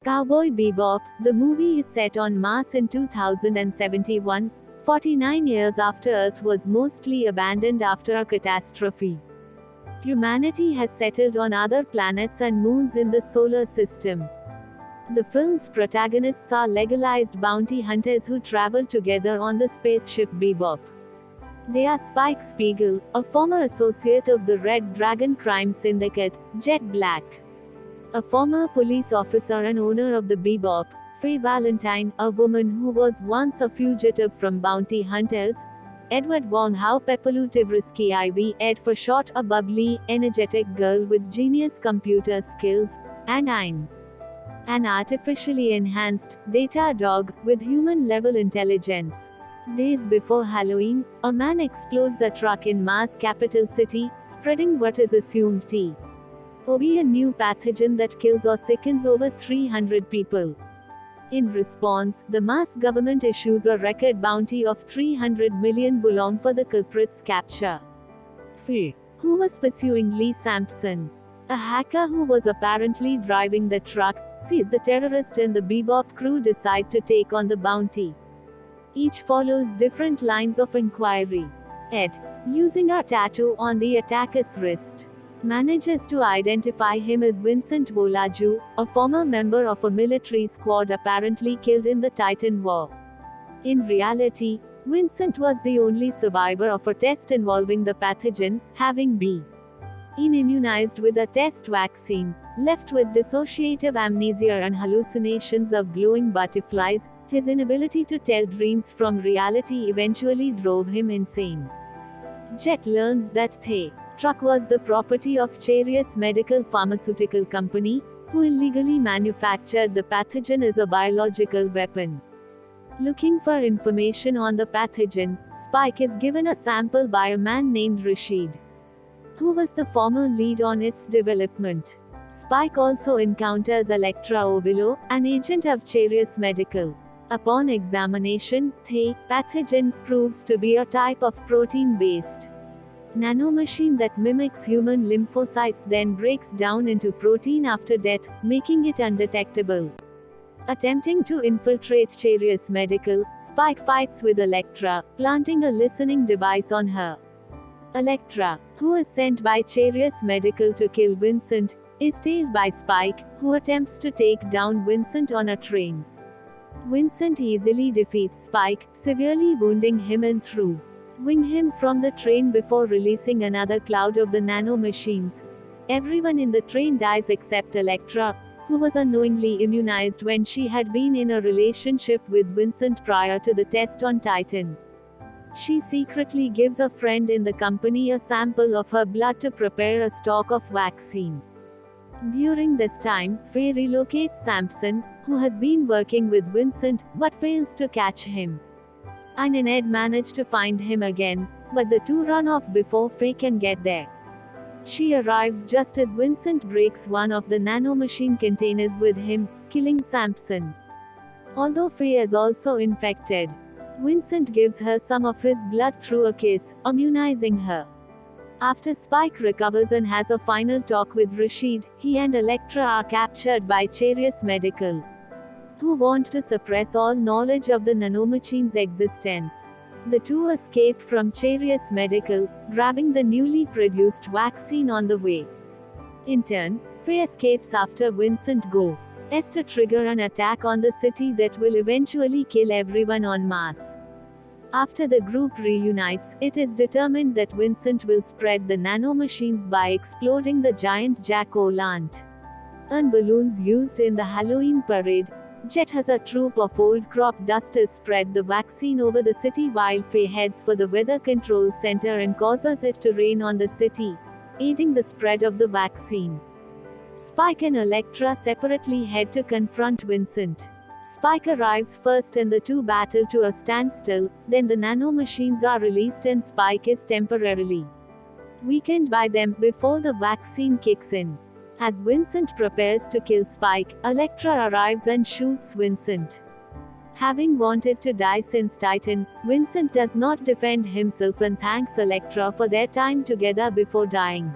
Cowboy Bebop, the movie is set on Mars in 2071, 49 years after Earth was mostly abandoned after a catastrophe. Humanity has settled on other planets and moons in the solar system. The film's protagonists are legalized bounty hunters who travel together on the spaceship Bebop. They are Spike Spiegel, a former associate of the Red Dragon crime syndicate, Jet Black, a former police officer and owner of the Bebop, Faye Valentine, a woman who was once a fugitive from bounty hunters, Edward Von Howe Peppelutive Risky IV, Ed for short, a bubbly, energetic girl with genius computer skills, and Ein, an artificially enhanced, data dog, with human-level intelligence. Days before Halloween, a man explodes a truck in Mars' capital city, spreading what is assumed to be a new pathogen that kills or sickens over 300 people. In response, the Mars government issues a record bounty of 300 million wulong for the culprit's capture. Faye, who was pursuing Lee Sampson, a hacker who was apparently driving the truck, sees the terrorist and the Bebop crew decide to take on the bounty. Each follows different lines of inquiry. Ed, using a tattoo on the attacker's wrist, manages to identify him as Vincent Volaju, a former member of a military squad apparently killed in the Titan War. In reality, Vincent was the only survivor of a test involving the pathogen, having been immunized with a test vaccine. Left with dissociative amnesia and hallucinations of glowing butterflies, his inability to tell dreams from reality eventually drove him insane. Jet learns that the truck was the property of Charius Medical Pharmaceutical Company, who illegally manufactured the pathogen as a biological weapon. Looking for information on the pathogen, Spike is given a sample by a man named Rashid, who was the former lead on its development. Spike also encounters Electra Ovilo, an agent of Charius Medical. Upon examination, the pathogen proves to be a type of protein-based nanomachine that mimics human lymphocytes, then breaks down into protein after death, making it undetectable. Attempting to infiltrate Charius Medical, Spike fights with Electra, planting a listening device on her. Electra, who is sent by Charius Medical to kill Vincent, is tailed by Spike, who attempts to take down Vincent on a train. Vincent easily defeats Spike, severely wounding him and throwing him from the train before releasing another cloud of the nanomachines. Everyone in the train dies except Electra, who was unknowingly immunized when she had been in a relationship with Vincent prior to the test on Titan. She secretly gives a friend in the company a sample of her blood to prepare a stock of vaccine. During this time, Faye relocates Sampson, who has been working with Vincent, but fails to catch him. Ein and Ed manage to find him again, but the two run off before Faye can get there. She arrives just as Vincent breaks one of the nanomachine containers with him, killing Sampson. Although Faye is also infected, Vincent gives her some of his blood through a kiss, immunizing her. After Spike recovers and has a final talk with Rashid, he and Electra are captured by Charius Medical, who want to suppress all knowledge of the nanomachine's existence. The two escape from Charius Medical, grabbing the newly produced vaccine on the way. In turn, Faye escapes after Vincent goes to trigger an attack on the city that will eventually kill everyone on Mars. After the group reunites, it is determined that Vincent will spread the nanomachines by exploding the giant jack-o'-lantern balloons used in the Halloween parade. Jet has a troop of old crop dusters spread the vaccine over the city while Faye heads for the weather control center and causes it to rain on the city, aiding the spread of the vaccine. Spike and Electra separately head to confront Vincent. Spike arrives first and the two battle to a standstill, then the nanomachines are released and Spike is temporarily weakened by them before the vaccine kicks in. As Vincent prepares to kill Spike, Electra arrives and shoots Vincent. Having wanted to die since Titan, Vincent does not defend himself and thanks Electra for their time together before dying.